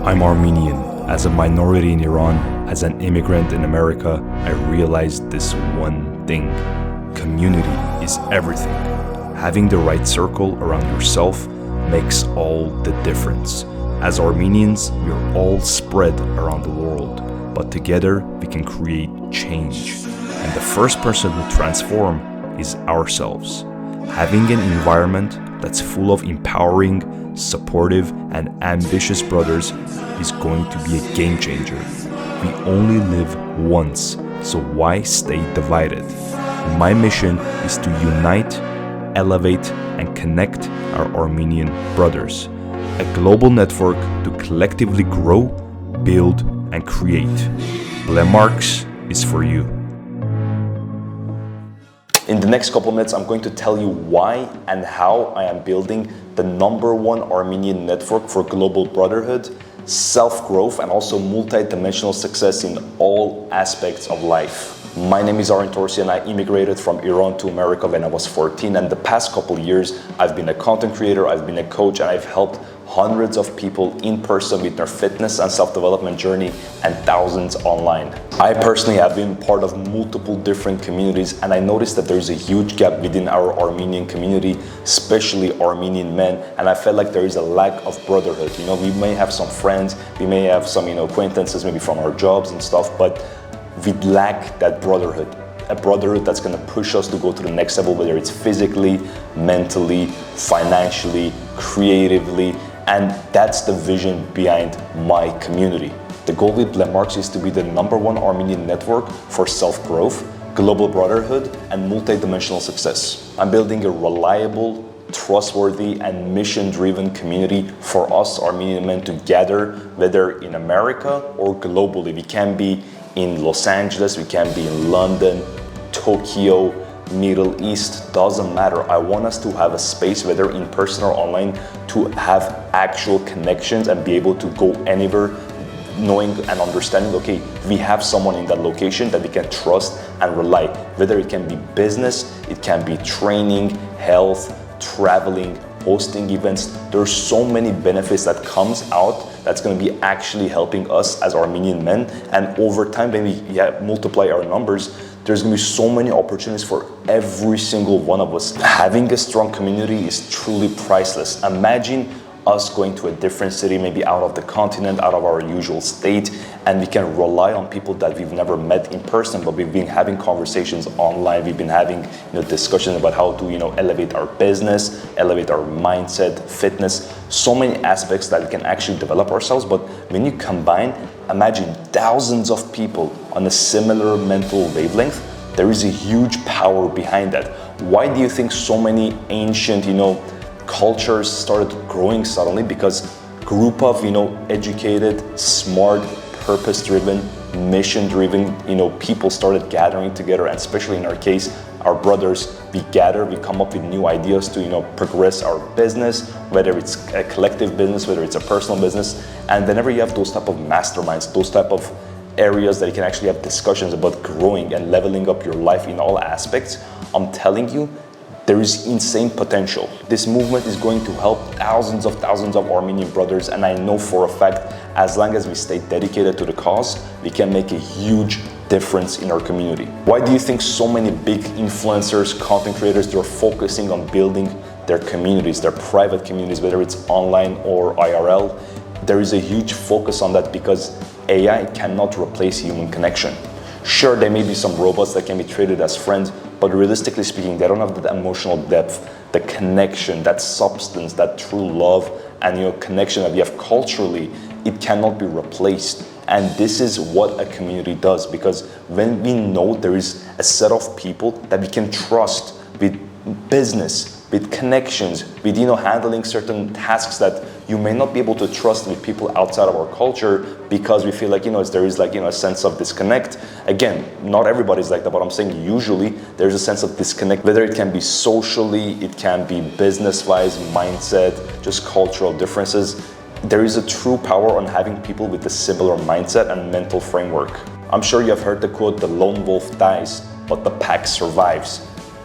I'm Armenian. As a minority in Iran, as an immigrant in America, I realized this one thing. Community is everything. Having the right circle around yourself makes all the difference. As Armenians, we're all spread around the world, but together we can create change. And the first person to transform is ourselves. Having an environment that's full of empowering, supportive, and ambitious brothers is going to be a game changer. We only live once, so why stay divided? My mission is to unite, elevate, and connect our Armenian brothers. A global network to collectively grow, build, and create. Blemarks is for you. In the next couple of minutes, I'm going to tell you why and how I am building the #1 Armenian network for global brotherhood, self-growth, and also multi-dimensional success in all aspects of life. My name is Arin, Torosian. I immigrated from Iran to America when I was 14, and the past couple of years, I've been a content creator, I've been a coach, and I've helped hundreds of people in person with their fitness and self-development journey, and thousands online. I personally have been part of multiple different communities, and I noticed that there's a huge gap within our Armenian community, especially Armenian men, and I felt like there is a lack of brotherhood. We may have some friends, we may have some acquaintances maybe from our jobs and stuff, but we lack that brotherhood. A brotherhood that's going to push us to go to the next level, whether it's physically, mentally, financially, creatively, and that's the vision behind my community. The goal with Blemarks is to be the #1 Armenian network for self-growth, global brotherhood, and multi-dimensional success. I'm building a reliable, trustworthy, and mission-driven community for us Armenian men to gather, whether in America or globally. We can be in Los Angeles, we can be in London, Tokyo, Middle East, doesn't matter. I want us to have a space, whether in person or online, to have actual connections and be able to go anywhere, knowing and understanding, okay, we have someone in that location that we can trust and rely. Whether it can be business, it can be training, health, traveling, hosting events. There's so many benefits that comes out that's going to be actually helping us as Armenian men. And over time, when we multiply our numbers, there's going to be so many opportunities for every single one of us. Having a strong community is truly priceless. Imagine us going to a different city, maybe out of the continent, out of our usual state, and we can rely on people that we've never met in person, but we've been having conversations online. We've been having discussions about how to elevate our business, elevate our mindset, fitness, so many aspects that we can actually develop ourselves. But when you combine, imagine thousands of people on a similar mental wavelength, there is a huge power behind that. Why do you think so many ancient, cultures started growing suddenly? Because group of educated, smart, purpose-driven, mission-driven people started gathering together, and especially in our case, our brothers, we gather, we come up with new ideas to progress our business, whether it's a collective business, whether it's a personal business. And whenever you have those type of masterminds, those type of areas that you can actually have discussions about growing and leveling up your life in all aspects, I'm telling you, there is insane potential. This movement is going to help thousands of Armenian brothers, and I know for a fact, as long as we stay dedicated to the cause, we can make a huge difference in our community. Why do you think so many big influencers, content creators, they're focusing on building their communities, their private communities, whether it's online or IRL? There is a huge focus on that because AI cannot replace human connection. Sure, there may be some robots that can be treated as friends, but realistically speaking, they don't have that emotional depth, the connection, that substance, that true love, and connection that we have culturally. It cannot be replaced. And this is what a community does, because when we know there is a set of people that we can trust with business, with connections, with handling certain tasks that you may not be able to trust with people outside of our culture, because we feel like there is a sense of disconnect. Again, not everybody's like that, but I'm saying usually there's a sense of disconnect, whether it can be socially, it can be business-wise, mindset, just cultural differences. There is a true power on having people with a similar mindset and mental framework. I'm sure you have heard the quote, "The lone wolf dies, but the pack survives."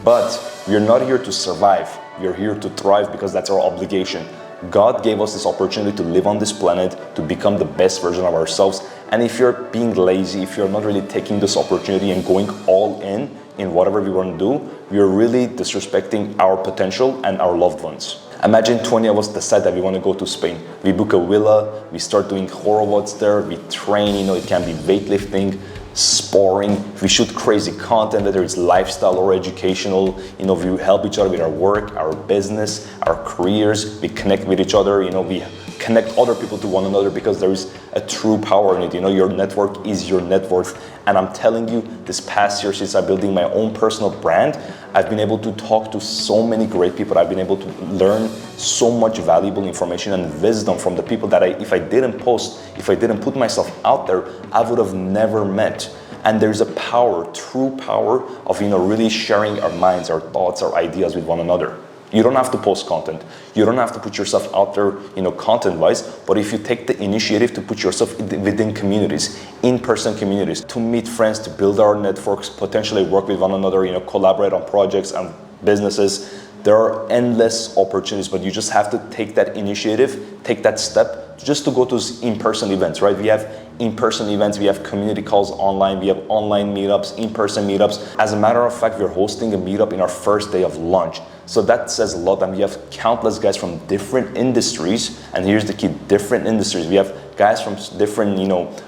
But we're not here to survive. We're here to thrive, because that's our obligation. God gave us this opportunity to live on this planet, to become the best version of ourselves. And if you're being lazy, if you're not really taking this opportunity and going all in whatever we want to do, we're really disrespecting our potential and our loved ones. Imagine 20 of us decide that we want to go to Spain. We book a villa, we start doing horowatz there, we train, it can be weightlifting, sparring, we shoot crazy content, whether it's lifestyle or educational, we help each other with our work, our business, our careers, we connect with each other, we connect other people to one another because there is a true power in it. Your network is your net worth. And I'm telling you, this past year since I'm building my own personal brand, I've been able to talk to so many great people. I've been able to learn so much valuable information and wisdom from the people that if I didn't post, if I didn't put myself out there, I would have never met. And there's a power, true power of really sharing our minds, our thoughts, our ideas with one another. You don't have to post content. You don't have to put yourself out there, content-wise. But if you take the initiative to put yourself within communities, in-person communities, to meet friends, to build our networks, potentially work with one another, collaborate on projects and businesses, there are endless opportunities. But you just have to take that initiative, take that step, just to go to in-person events, right? We have in-person events, we have community calls online, we have online meetups, in-person meetups. As a matter of fact, we're hosting a meetup in our first day of launch. So that says a lot, and we have countless guys from different industries, and here's the key, different industries. We have guys from different,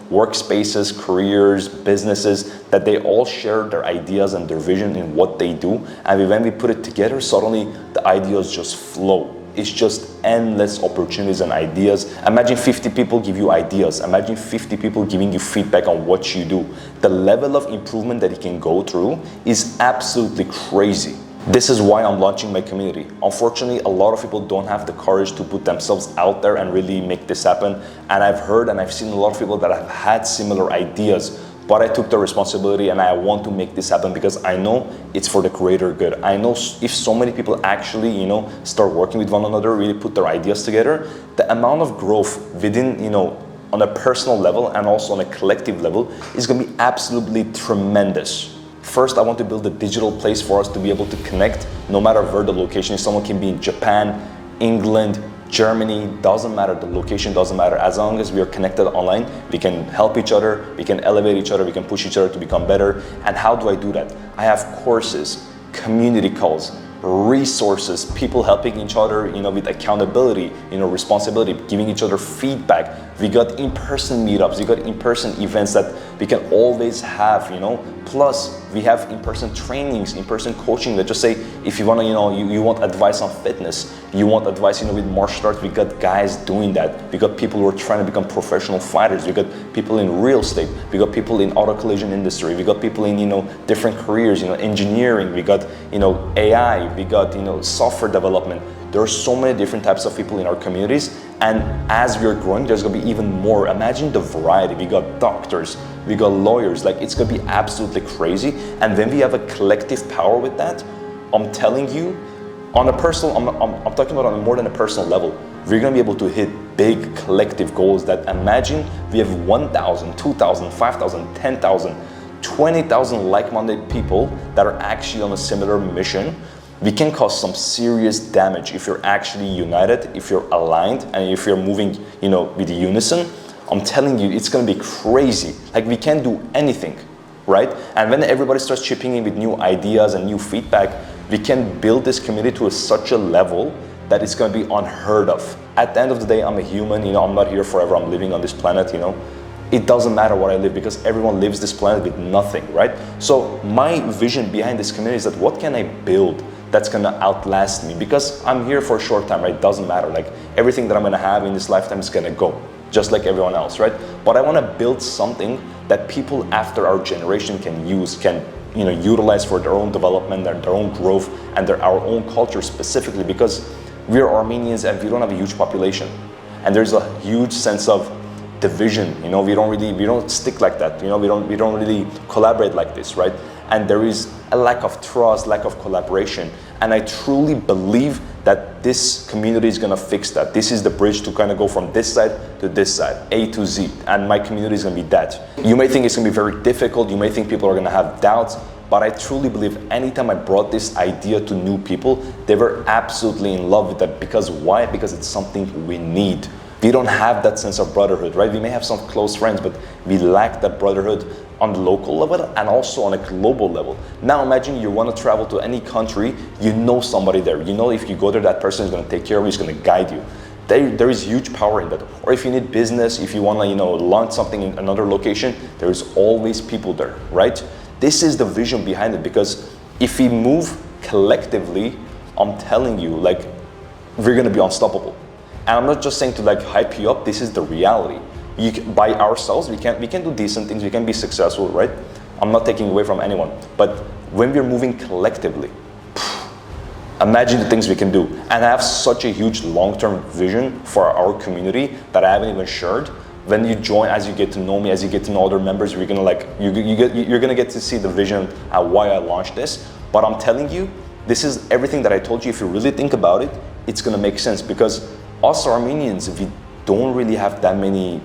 workspaces, careers, businesses, that they all share their ideas and their vision in what they do. And when we put it together, suddenly the ideas just flow. It's just endless opportunities and ideas. Imagine 50 people give you ideas. Imagine 50 people giving you feedback on what you do. The level of improvement that you can go through is absolutely crazy. This is why I'm launching my community. Unfortunately, a lot of people don't have the courage to put themselves out there and really make this happen. And I've heard and I've seen a lot of people that have had similar ideas, but I took the responsibility and I want to make this happen because I know it's for the greater good. I know if so many people actually, start working with one another, really put their ideas together, the amount of growth within, on a personal level and also on a collective level is going to be absolutely tremendous. First, I want to build a digital place for us to be able to connect no matter where the location is. Someone can be in Japan, England, Germany, doesn't matter, the location doesn't matter. As long as we are connected online, we can help each other, we can elevate each other, we can push each other to become better. And how do I do that? I have courses, community calls, resources, people helping each other, with accountability, responsibility, giving each other feedback. We got in-person meetups, we got in-person events that we can always have, Plus, we have in-person trainings, in-person coaching that just say, if you want to, you want advice on fitness, you want advice, with martial arts, we got guys doing that. We got people who are trying to become professional fighters. We got people in real estate. We got people in auto collision industry. We got people in, different careers, engineering. We got, AI. We got, software development. There are so many different types of people in our communities, and as we're growing, there's gonna be even more. Imagine the variety. We got doctors, we got lawyers, it's gonna be absolutely crazy. And when we have a collective power with that, I'm telling you, on a personal, I'm talking about on more than a personal level, we're gonna be able to hit big collective goals that imagine we have 1,000, 2,000, 5,000, 10,000, 20,000 like-minded people that are actually on a similar mission. We can cause some serious damage if you're actually united, if you're aligned, and if you're moving, with unison. I'm telling you, it's gonna be crazy. We can't do anything, right? And when everybody starts chipping in with new ideas and new feedback, we can build this community to such a level that it's gonna be unheard of. At the end of the day, I'm a human, I'm not here forever, I'm living on this planet, It doesn't matter what I live because everyone lives this planet with nothing, right? So my vision behind this community is that what can I build that's gonna outlast me? Because I'm here for a short time, right? It doesn't matter. Everything that I'm gonna have in this lifetime is gonna go, just like everyone else, right? But I wanna build something that people after our generation can use, can utilize for their own development, their own growth, and our own culture specifically, because we're Armenians and we don't have a huge population. And there's a huge sense of division, we don't stick like that, we don't really collaborate like this, right? And there is a lack of trust, lack of collaboration. And I truly believe that this community is gonna fix that. This is the bridge to kind of go from this side to this side, A to Z. And my community is gonna be that. You may think it's gonna be very difficult. You may think people are gonna have doubts, But I truly believe anytime I brought this idea to new people, they were absolutely in love with that. Because why? Because it's something we need. We don't have that sense of brotherhood, right? We may have some close friends, but we lack that brotherhood on the local level and also on a global level. Now imagine you want to travel to any country, you know somebody there. You know if you go there, that person is going to take care of you, is going to guide you. There is huge power in that. Or if you need business, if you want to, launch something in another location, there is always people there, right? This is the vision behind it, because if we move collectively, I'm telling you, we're going to be unstoppable. And I'm not just saying to hype you up, this is the reality. By ourselves, we can do decent things, we can be successful, right? I'm not taking away from anyone. But when we're moving collectively, imagine the things we can do. And I have such a huge long-term vision for our community that I haven't even shared. When you join, as you get to know me, as you get to know other members, you're gonna you're gonna get to see the vision and why I launched this. But I'm telling you, this is everything that I told you. If you really think about it, it's gonna make sense, because us Armenians, we don't really have that many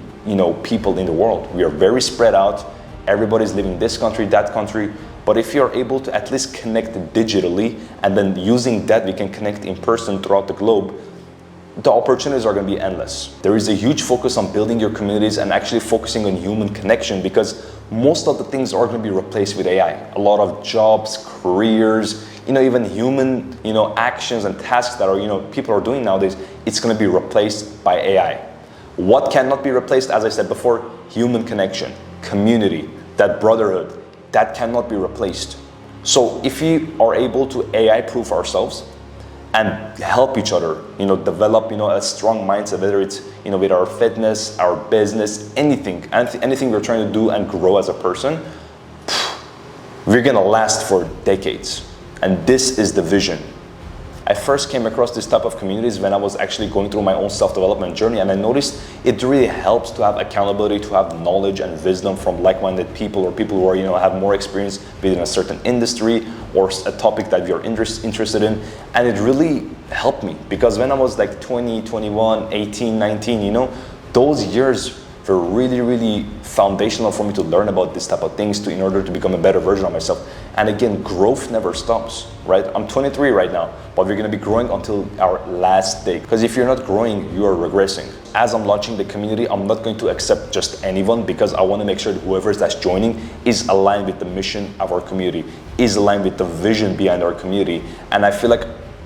people in the world. We are very spread out. Everybody's living in this country, that country. But if you're able to at least connect digitally, and then using that we can connect in person throughout the globe, the opportunities are going to be endless. There is a huge focus on building your communities and actually focusing on human connection, because most of the things are going to be replaced with AI. A lot of jobs, careers, even human, actions and tasks that are, people are doing nowadays, it's going to be replaced by AI. What cannot be replaced, as I said before? Human connection, community, that brotherhood, that cannot be replaced. So if we are able to AI-proof ourselves and help each other, develop, a strong mindset, whether it's, with our fitness, our business, anything we're trying to do and grow as a person, we're gonna last for decades. And this is the vision. I first came across this type of communities when I was actually going through my own self-development journey, and I noticed it really helps to have accountability, to have knowledge and wisdom from like-minded people, or people who are, have more experience within a certain industry or a topic that you're interested in. And it really helped me, because when I was 20, 21, 18, 19, those years were really, really foundational for me to learn about this type of things in order to become a better version of myself. And again, growth never stops, right? I'm 23 right now, but we're gonna be growing until our last day. Because if you're not growing, you are regressing. As I'm launching the community, I'm not going to accept just anyone, because I wanna make sure that whoever that's joining is aligned with the mission of our community, is aligned with the vision behind our community. And I feel like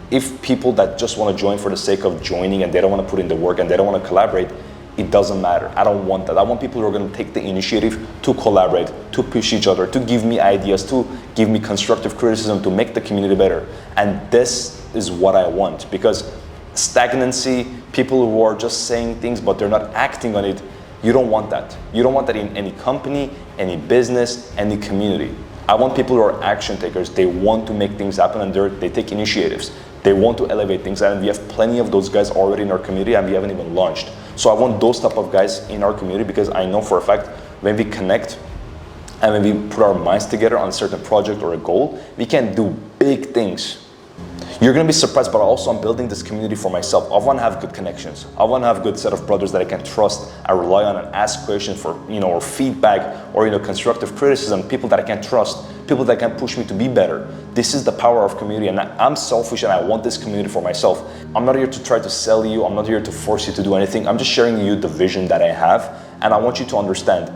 if people that just wanna join for the sake of joining and they don't wanna put in the work and they don't wanna collaborate, it doesn't matter. I don't want that. I want people who are going to take the initiative to collaborate, to push each other, to give me ideas, to give me constructive criticism, to make the community better. And this is what I want, because stagnancy, people who are just saying things but they're not acting on it, you don't want that. You don't want that in any company, any business, any community. I want people who are action takers. They want to make things happen, and they take initiatives. They want to elevate things, and we have plenty of those guys already in our community, and we haven't even launched. So I want those type of guys in our community, because I know for a fact when we connect and when we put our minds together on a certain project or a goal, we can do big things. You're gonna be surprised, but also I'm building this community for myself. I wanna have good connections. I wanna have a good set of brothers that I can trust and rely on and ask questions for, or feedback or, constructive criticism, people that I can trust, people that can push me to be better. This is the power of community, and I'm selfish and I want this community for myself. I'm not here to try to sell you. I'm not here to force you to do anything. I'm just sharing you the vision that I have, and I want you to understand,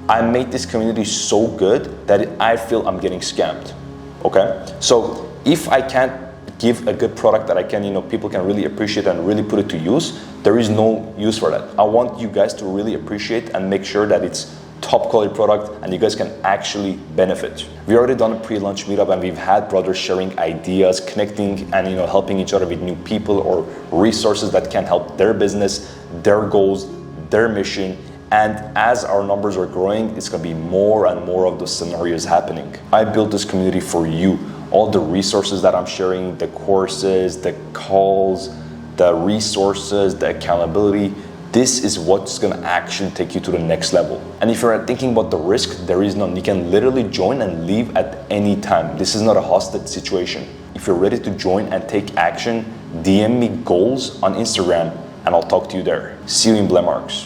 I made this community so good that I feel I'm getting scammed, okay? So if I can't give a good product that I can, people can really appreciate and really put it to use, there is no use for that. I want you guys to really appreciate and make sure that it's top quality product and you guys can actually benefit. We already done a pre-launch meetup, and we've had brothers sharing ideas, connecting and helping each other with new people or resources that can help their business, their goals, their mission. And as our numbers are growing, it's gonna be more and more of those scenarios happening. I built this community for you. All the resources that I'm sharing, the courses, the calls, the resources, the accountability, this is what's gonna actually take you to the next level. And if you're thinking about the risk, there is none. You can literally join and leave at any time. This is not a hostage situation. If you're ready to join and take action, DM me goals on Instagram and I'll talk to you there. See you in Blemarks.